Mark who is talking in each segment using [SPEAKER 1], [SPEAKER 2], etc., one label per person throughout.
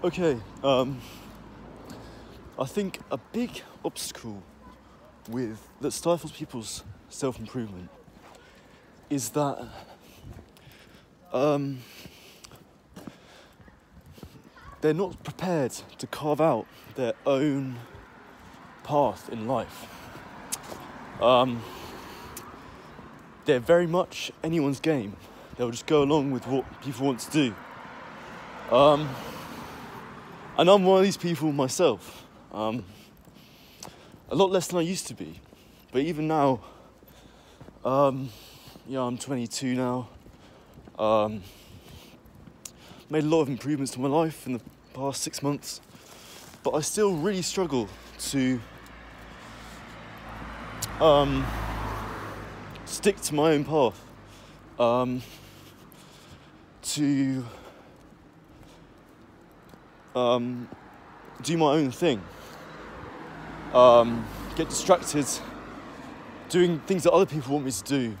[SPEAKER 1] Okay, I think a big obstacle that stifles people's self-improvement is that they're not prepared to carve out their own path in life. They're very much anyone's game. They'll just go along with what people want to do. And I'm one of these people myself. A lot less than I used to be. But even now, I'm 22 now. Made a lot of improvements to my life in the past 6 months. But I still really struggle to stick to my own path. To do my own thing. Get distracted doing things that other people want me to do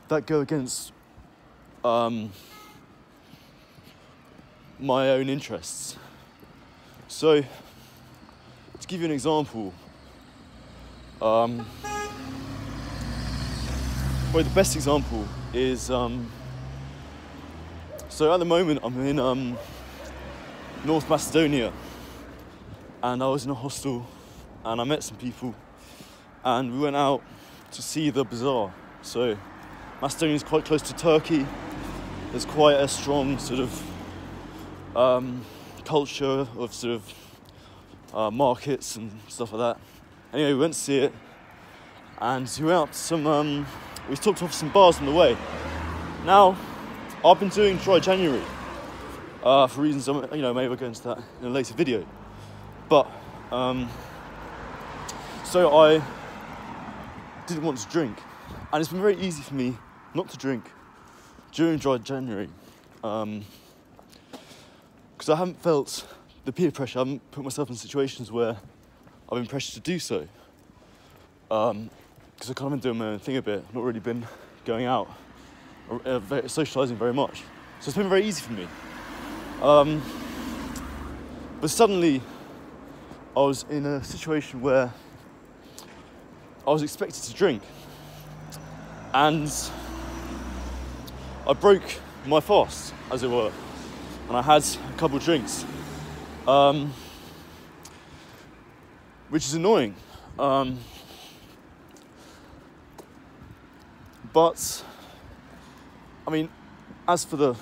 [SPEAKER 1] that go against my own interests. So, to give you an example, probably the best example is, so at the moment I'm in North Macedonia, and I was in a hostel and I met some people and we went out to see the bazaar. So Macedonia is quite close to Turkey. There's quite a strong sort of culture of sort of markets and stuff like that. Anyway, we went to see it and we went out to some, we stopped off some bars on the way. Now, I've been doing Dry January for reasons, maybe we'll go into that in a later video. But, so I didn't want to drink. And it's been very easy for me not to drink during Dry January. Because I haven't felt the peer pressure. I haven't put myself in situations where I've been pressured to do so. Because I've kind of been doing my own thing a bit. I've not really been going out or socialising very much. So it's been very easy for me. But suddenly I was in a situation where I was expected to drink, and I broke my fast, as it were, and I had a couple of drinks, which is annoying. But I mean, as for the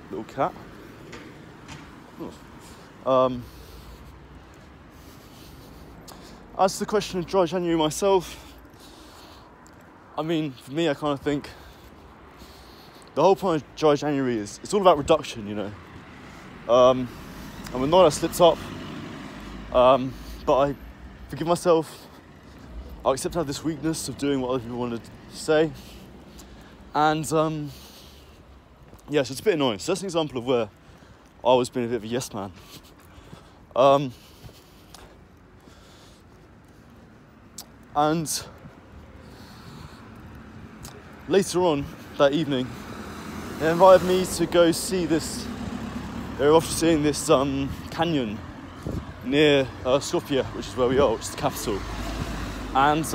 [SPEAKER 1] little cat. As to the question of Dry January myself, I mean, for me, I kind of think the whole point of Dry January is it's all about reduction, and with night I slipped up, but I forgive myself. I accept I have this weakness of doing what other people wanted to say, and so it's a bit annoying. So that's an example of where I was being a bit of a yes man. And later on that evening, they invited me to go see this. They were often seeing this canyon near Skopje, which is where we are, which is the capital. And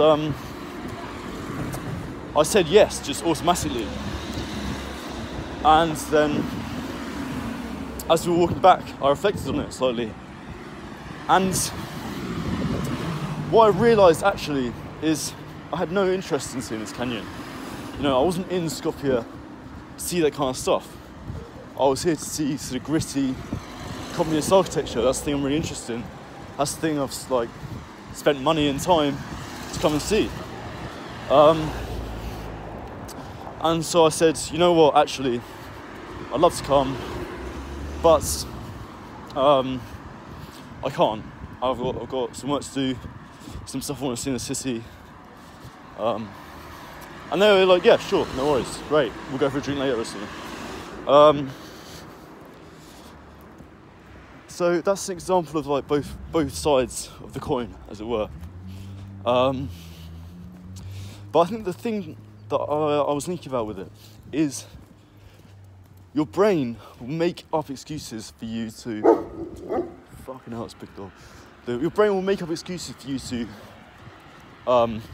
[SPEAKER 1] I said yes, just automatically. And then, as we were walking back, I reflected on it slightly. And what I realised actually is I had no interest in seeing this canyon. I wasn't in Skopje to see that kind of stuff. I was here to see sort of gritty communist architecture. That's the thing I'm really interested in. That's the thing I've spent money and time to come and see. And so I said, you know what, actually, I'd love to come, but I can't. I've got some work to do, some stuff I want to see in the city. And they were like, yeah, sure, no worries, great, we'll go for a drink later or something. So that's an example of both sides of the coin, as it were. But I think the thing that I was thinking about with it is, your brain will make up excuses for you to, fucking hell, it's a big dog. Your brain will make up excuses for you to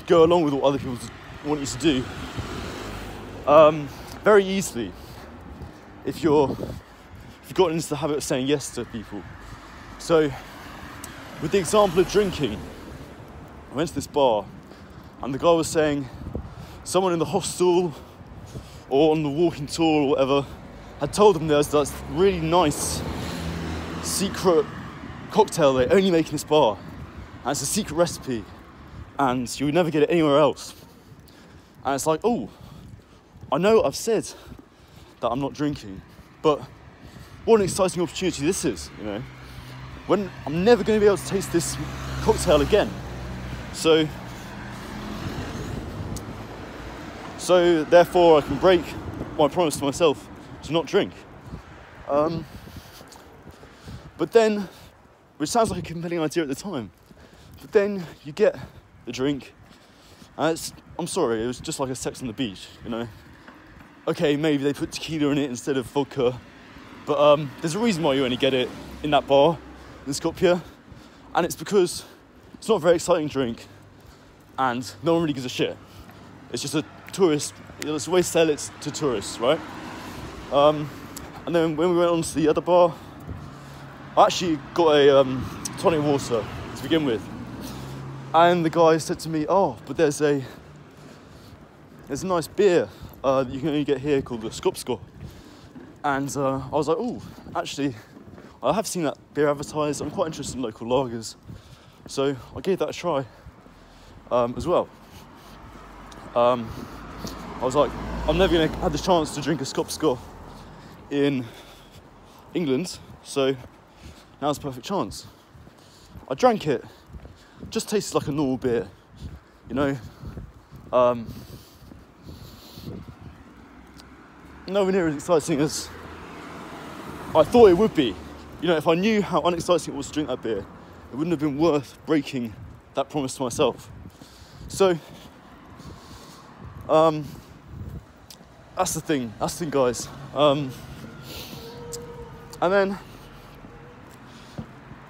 [SPEAKER 1] go along with what other people want you to do very easily if you've gotten into the habit of saying yes to people. So, with the example of drinking, I went to this bar and the guy was saying someone in the hostel or on the walking tour or whatever had told them there's this really nice secret cocktail they only make in this bar, and it's a secret recipe and you would never get it anywhere else. And it's like, oh, I know I've said that I'm not drinking, but what an exciting opportunity this is, you know, when I'm never going to be able to taste this cocktail again. So therefore I can break my promise to myself to not drink. But then, which sounds like a compelling idea at the time, but then you get the drink, and I'm sorry, it was just like a Sex on the Beach, you know. Okay, maybe they put tequila in it instead of vodka, but there's a reason why you only get it in that bar in Skopje, and it's because it's not a very exciting drink, and no one really gives a shit. It's just a tourist, it's a way to sell it to tourists, right? And then when we went on to the other bar, I actually got a tonic water to begin with, and the guy said to me, oh, but there's a nice beer that you can only get here called the Skopsko. And I was like, oh, actually, I have seen that beer advertised. I'm quite interested in local lagers. So I gave that a try as well. I was like, I'm never going to have the chance to drink a Skopsko in England, so now's the perfect chance. I drank it, just tasted like a normal beer, you know. Nowhere near as exciting as I thought it would be. You know, if I knew how unexciting it was to drink that beer, it wouldn't have been worth breaking that promise to myself. So, that's the thing, guys. And then,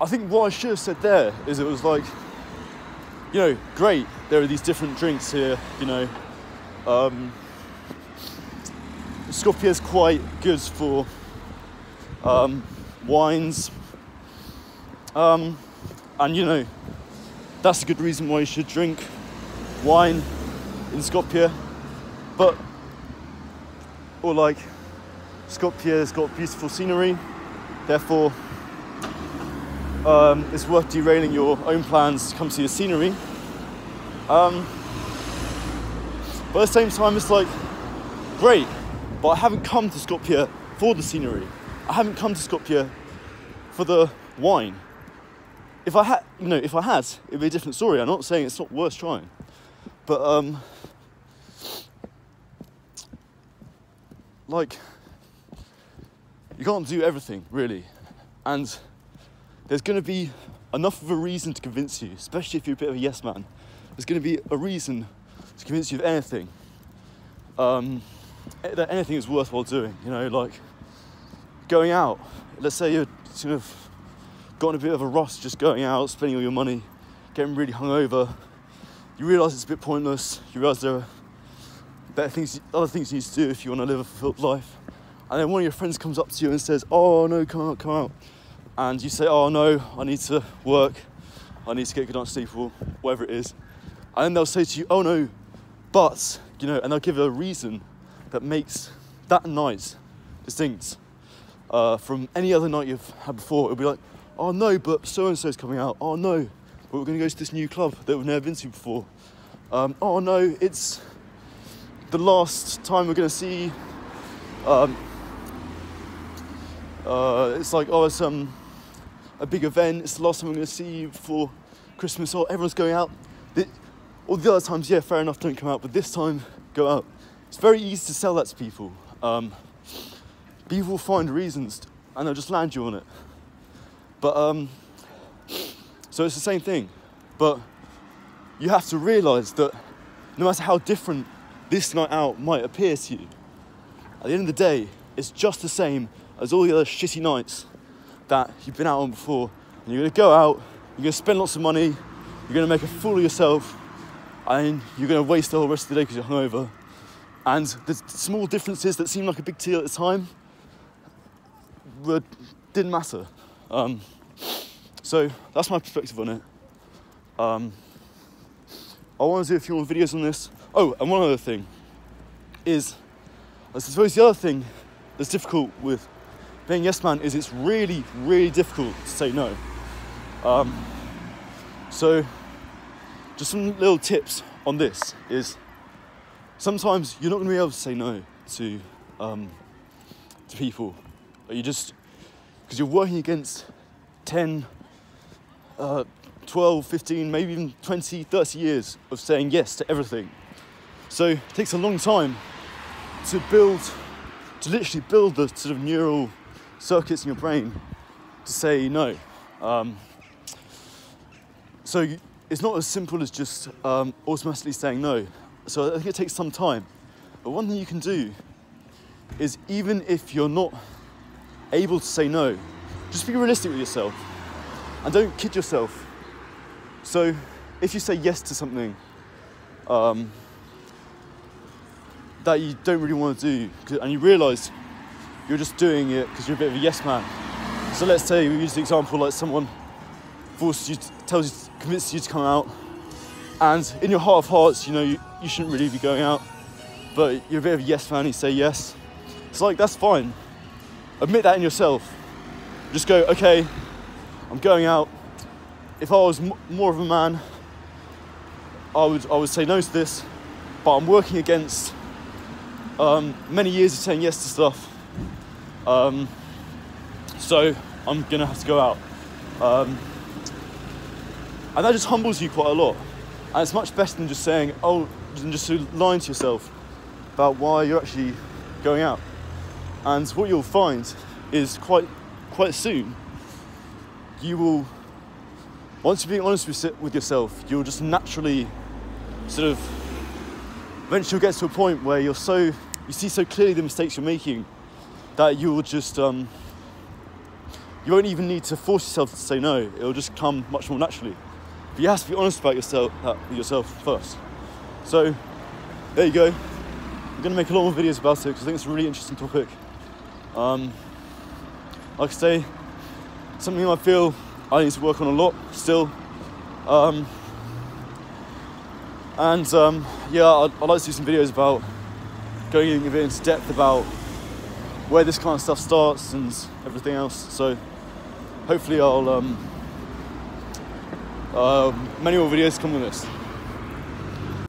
[SPEAKER 1] I think what I should have said there is it was like, you know, great, there are these different drinks here, you know. Skopje is quite good for wines, and you know, that's a good reason why you should drink wine in Skopje. But, or like, Skopje has got beautiful scenery, therefore it's worth derailing your own plans to come see the scenery. But at the same time, it's like, great, but I haven't come to Skopje for the scenery. I haven't come to Skopje for the wine. If I had, it'd be a different story. I'm not saying it's not worth trying, but like, you can't do everything really, and there's going to be enough of a reason to convince you, especially if you're a bit of a yes man. There's going to be a reason to convince you of anything, that anything is worthwhile doing. You know, like going out. Let's say you're sort of got in a bit of a rush, just going out, spending all your money, getting really hungover. You realise it's a bit pointless. You realise there are other things you need to do if you want to live a fulfilled life. And then one of your friends comes up to you and says, "Oh no, come out," and you say, "Oh no, I need to work. I need to get good night's sleep," or whatever it is. And then they'll say to you, "Oh no, but," you know, and they'll give a reason that makes that night distinct from any other night you've had before. It'll be like, "Oh no, but so-and-so's coming out. Oh no, but we're going to go to this new club that we've never been to before. Oh no, it's the last time we're going to see," it's like, "Oh, it's a big event. It's the last time we're going to see you before Christmas. Oh, everyone's going out. All the other times, yeah, fair enough, don't come out, but this time, go out." It's very easy to sell that to people. People will find reasons and they'll just land you on it. But, so it's the same thing. But you have to realise that no matter how different this night out might appear to you, at the end of the day, is just the same as all the other shitty nights that you've been out on before. And you're gonna go out, you're gonna spend lots of money, you're gonna make a fool of yourself, and you're gonna waste the whole rest of the day because you're hungover. And the small differences that seem like a big deal at the time didn't matter. So that's my perspective on it. I want to do a few more videos on this. Oh, and one other thing is, I suppose the other thing that's difficult with being yes man is it's really, really difficult to say no. So just some little tips on this is, sometimes you're not going to be able to say no to people. You just, because you're working against 10, 12, 15, maybe even 20, 30 years of saying yes to everything. So it takes a long time to literally build the sort of neural circuits in your brain to say no. So it's not as simple as just automatically saying no. So I think it takes some time. But one thing you can do is, even if you're not able to say no, just be realistic with yourself and don't kid yourself. So if you say yes to something that you don't really want to do, and you realise you're just doing it because you're a bit of a yes man. So let's say we use the example like someone forces you, convinces you to come out, and in your heart of hearts, you know you shouldn't really be going out, but you're a bit of a yes man, you say yes. It's like, that's fine. Admit that in yourself. Just go, okay, I'm going out. If I was more of a man, I would say no to this, but I'm working against many years of saying yes to stuff. So I'm gonna have to go out. And that just humbles you quite a lot. And it's much better than just saying, than just lying to yourself about why you're actually going out. And what you'll find is quite soon, you will, once you're being honest with yourself, you'll just naturally sort of, eventually you'll get to a point where you see so clearly the mistakes you're making that you will just, you won't even need to force yourself to say no. It'll just come much more naturally. But you have to be honest about yourself first. So there you go. I'm going to make a lot more videos about it because I think it's a really interesting topic. Like I say, something I feel I need to work on a lot still. Yeah, I'd like to do some videos about going a bit into depth about where this kind of stuff starts and everything else. So hopefully many more videos come with this.